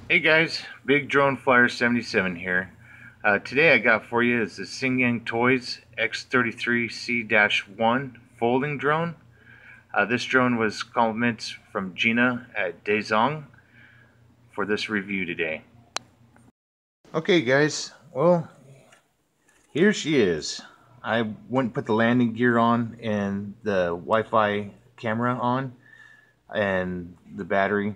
Hey guys, Big Drone Flyer 77 here. Today I got for you is the Singyang Toys X33C-1 folding drone. This drone was compliments from Gina at DAZHONG for this review today. Okay guys, well here she is. I went and put the landing gear on and the Wi-Fi camera on and the battery,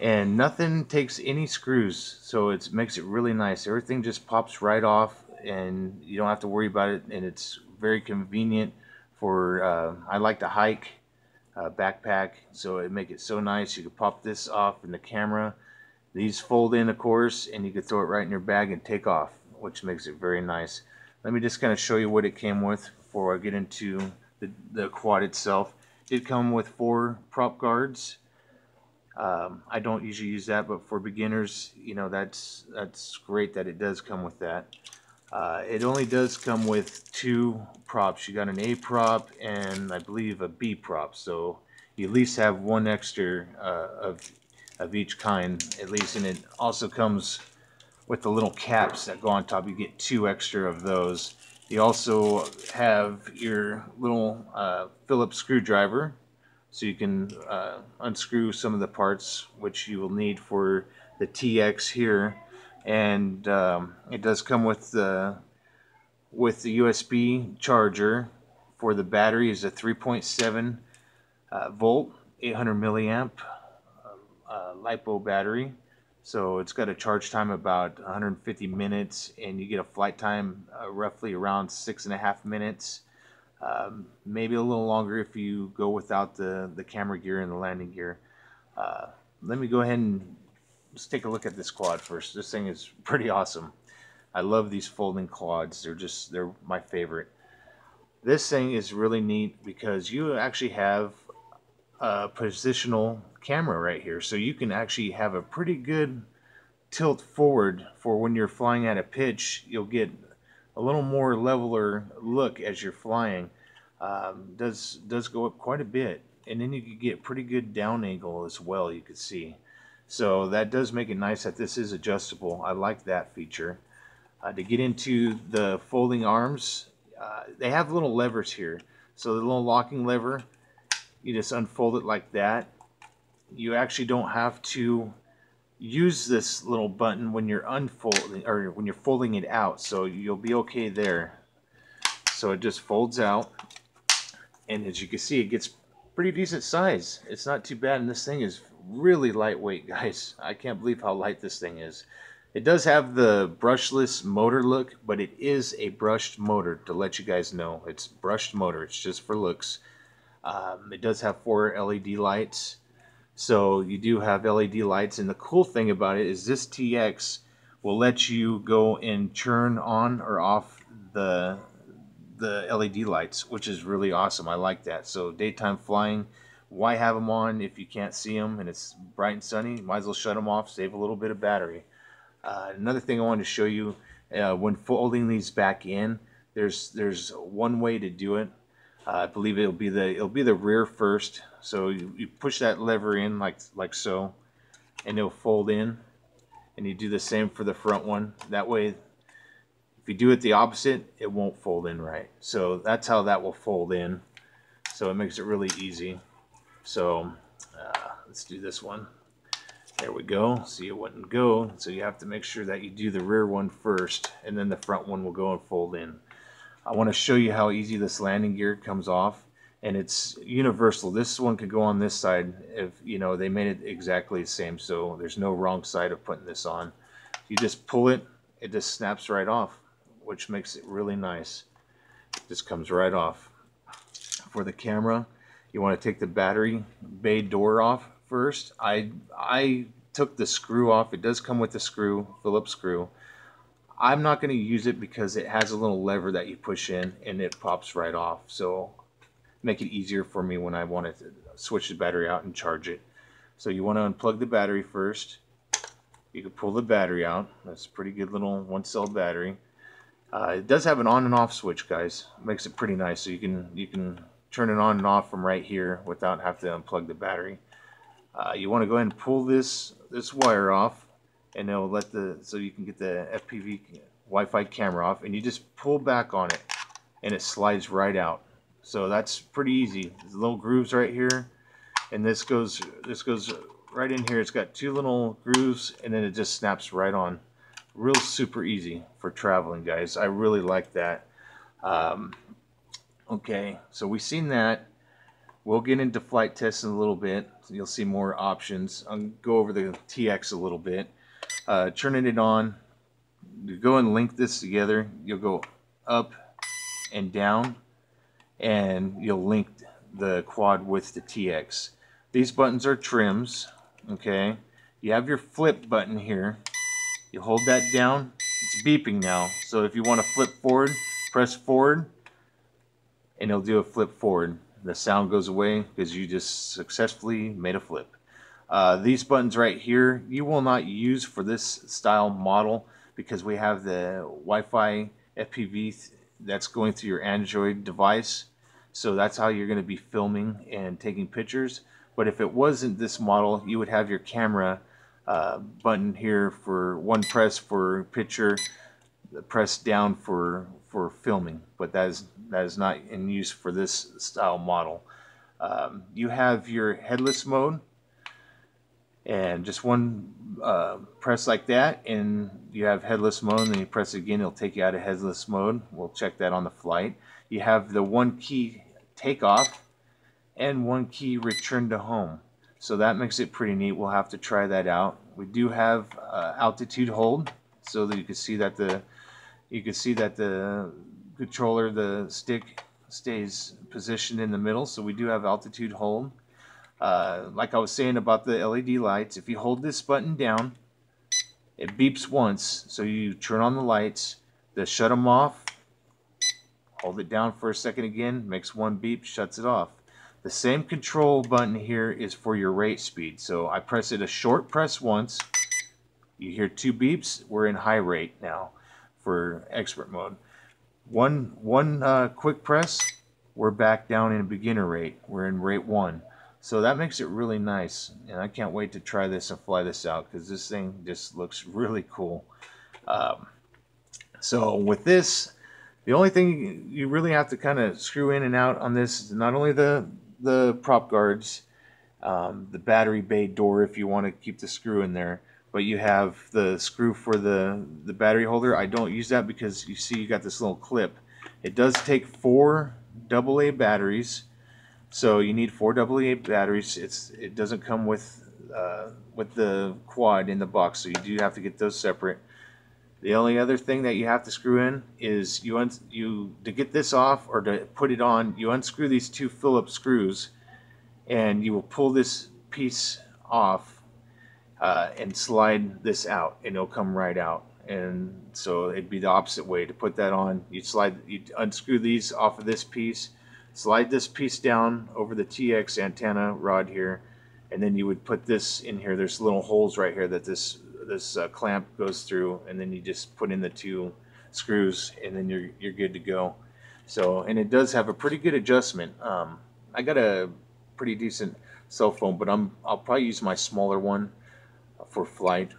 and nothing takes any screws, so it makes it really nice. Everything just pops right off and you don't have to worry about it, and it's very convenient for I like to hike, backpack, so it make it so nice. You can pop this off in the camera. These fold in, of course, and you can throw it right in your bag and take off, which makes it very nice. Let me just kind of show you what it came with before I get into the quad itself. It did come with 4 prop guards. I don't usually use that, but for beginners, you know, that's great that it does come with that. It only does come with 2 props. You got an A prop and I believe a B prop, so you at least have 1 extra of each kind, at least. And it also comes with the little caps that go on top. You get 2 extra of those. You also have your little Phillips screwdriver, so you can unscrew some of the parts which you will need for the TX here. And it does come with the USB charger. For the battery is a 3.7 volt 800 milliamp LiPo battery, so it's got a charge time about 150 minutes, and you get a flight time roughly around 6.5 minutes. Maybe a little longer if you go without the camera gear and the landing gear. Let me go ahead and let's take a look at this quad first. This thing is pretty awesome. I love these folding quads. They're my favorite. This thing is really neat because you actually have a positional camera right here, so you can actually have a pretty good tilt forward for when you're flying at a pitch. You'll get a little more leveler look as you're flying. Does go up quite a bit, and then you can get pretty good down angle as well, you could see. So that does make it nice that this is adjustable. I like that feature. To get into the folding arms, they have little levers here. So the little locking lever, you just unfold it like that. You actually don't have to use this little button when you're unfolding or when you're folding it out, so you'll be okay there. So it just folds out, and as you can see, it gets pretty decent size. It's not too bad, and this thing is really lightweight, guys. I can't believe how light this thing is. It does have the brushless motor look, but it is a brushed motor, to let you guys know. It's brushed motor. It's just for looks. It does have 4 LED lights. So you do have LED lights, and the cool thing about it is this TX will let you go and turn on or off the LED lights, which is really awesome. I like that. So daytime flying, why have them on if you can't see them and it's bright and sunny? Might as well shut them off, save a little bit of battery. Another thing I wanted to show you, when folding these back in, there's one way to do it. I believe it'll be the rear first. So you push that lever in like so, and it'll fold in. And you do the same for the front one. That way, if you do it the opposite, it won't fold in right. So that's how that will fold in. So it makes it really easy. So let's do this one. There we go. See, it wouldn't go. So you have to make sure that you do the rear one first, and then the front one will go and fold in. I want to show you how easy this landing gear comes off, and it's universal. This one could go on this side if, you know, they made it exactly the same, so there's no wrong side of putting this on. You just pull it, it just snaps right off, which makes it really nice. It just comes right off. For the camera, you want to take the battery bay door off first. I took the screw off. It does come with the screw, Phillips screw. I'm not going to use it because it has a little lever that you push in and it pops right off. So make it easier for me when I want to switch the battery out and charge it. So you want to unplug the battery first. You can pull the battery out. That's a pretty good little 1-cell battery. It does have an on and off switch, guys. It makes it pretty nice. So you can turn it on and off from right here without having to unplug the battery. You want to go ahead and pull this wire off. and it'll let so you can get the FPV Wi-Fi camera off, and you just pull back on it and it slides right out. So that's pretty easy. There's little grooves right here, and this goes right in here. It's got two little grooves, and then it just snaps right on. Real super easy for traveling, guys. I really like that. Okay, so we've seen that. We'll get into flight tests in a little bit. So you'll see more options. I'll go over the TX a little bit. Turning it on, you go and link this together. You'll go up and down, and you'll link the quad with the TX. These buttons are trims. Okay, you have your flip button here. You hold that down. It's beeping now. So if you want to flip forward, press forward, and it'll do a flip forward. The sound goes away because you just successfully made a flip. These buttons right here, you will not use for this style model because we have the Wi-Fi FPV that's going through your Android device. So that's how you're going to be filming and taking pictures. But if it wasn't this model, you would have your camera button here for one press for picture, press down for filming. But that is not in use for this style model. You have your headless mode, and just one press like that, and you have headless mode. And then you press it again, it'll take you out of headless mode. We'll check that on the flight. You have the one key takeoff and one key return to home. So that makes it pretty neat. We'll have to try that out. We do have altitude hold, so that you can see that the controller, the stick, stays positioned in the middle. So we do have altitude hold. Like I was saying about the LED lights, if you hold this button down, it beeps once. So you turn on the lights, to shut them off, hold it down for a second again, makes one beep, shuts it off. The same control button here is for your rate speed. So I press it a short press once. You hear two beeps. We're in high rate now for expert mode. One quick press, we're back down in beginner rate. We're in rate 1. So that makes it really nice. And I can't wait to try this and fly this out because this thing just looks really cool. So with this, the only thing you really have to kind of screw in and out on this is not only the prop guards, the battery bay door if you want to keep the screw in there, but you have the screw for the battery holder. I don't use that because you see you got this little clip. It does take 4 AA batteries, so you need 4 AA batteries. It doesn't come with the quad in the box, so you do have to get those separate. The only other thing that you have to screw in is to get this off or to put it on, you unscrew these 2 Phillips screws, and you will pull this piece off and slide this out, and it'll come right out. And so it'd be the opposite way to put that on. You unscrew these off of this piece, slide this piece down over the TX antenna rod here, and then you would put this in here. There's little holes right here that this clamp goes through, and then you just put in the 2 screws, and then you're good to go. So, and it does have a pretty good adjustment. I got a pretty decent cell phone, but I'll probably use my smaller one for flight.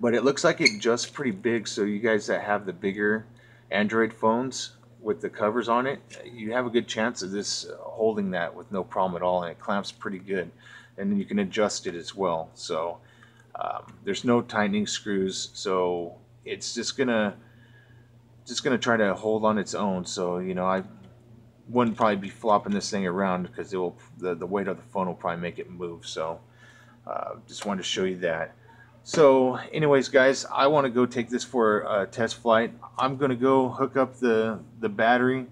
But it looks like it adjusts pretty big, so you guys that have the bigger Android phones with the covers on it, you have a good chance of this holding that with no problem at all, and it clamps pretty good. And then you can adjust it as well. So there's no tightening screws, so it's just gonna try to hold on its own. So I wouldn't probably be flopping this thing around because the weight of the phone will probably make it move. So just wanted to show you that. So anyways, guys, I want to go take this for a test flight. I'm gonna go hook up the battery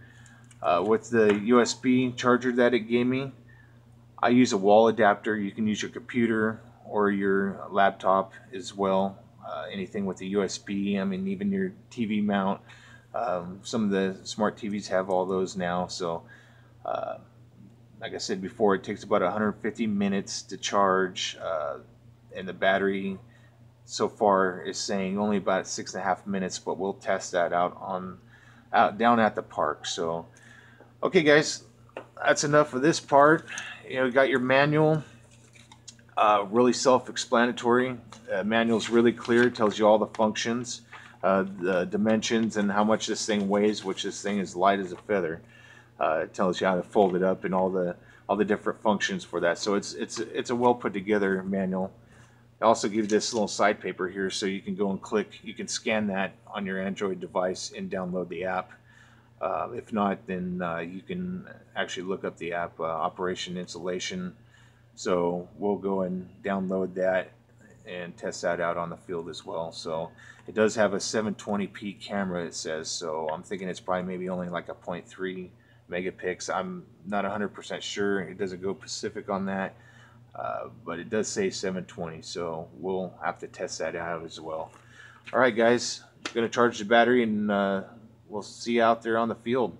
with the USB charger that it gave me. I use a wall adapter. You can use your computer or your laptop as well. Anything with the USB, I mean, even your TV mount. Some of the smart TVs have all those now. So like I said before, it takes about 150 minutes to charge, and the battery so far is saying only about 6.5 minutes, but we'll test that out down at the park. So okay, guys, that's enough of this part. You got your manual. Really self-explanatory. Manual's really clear. Tells you all the functions, the dimensions, and how much this thing weighs. Which this thing is light as a feather. It tells you how to fold it up and all the different functions for that. So it's a well put together manual. I also give you this little side paper here so you can go and click. You can scan that on your Android device and download the app. If not, then you can actually look up the app, Operation Installation. So we'll go and download that and test that out on the field as well. So it does have a 720p camera, it says. So I'm thinking it's probably maybe only like a 0.3 megapixel. I'm not 100% sure. It doesn't go specific on that. But it does say 720, so we'll have to test that out as well. All right, guys, I'm going to charge the battery, and we'll see you out there on the field.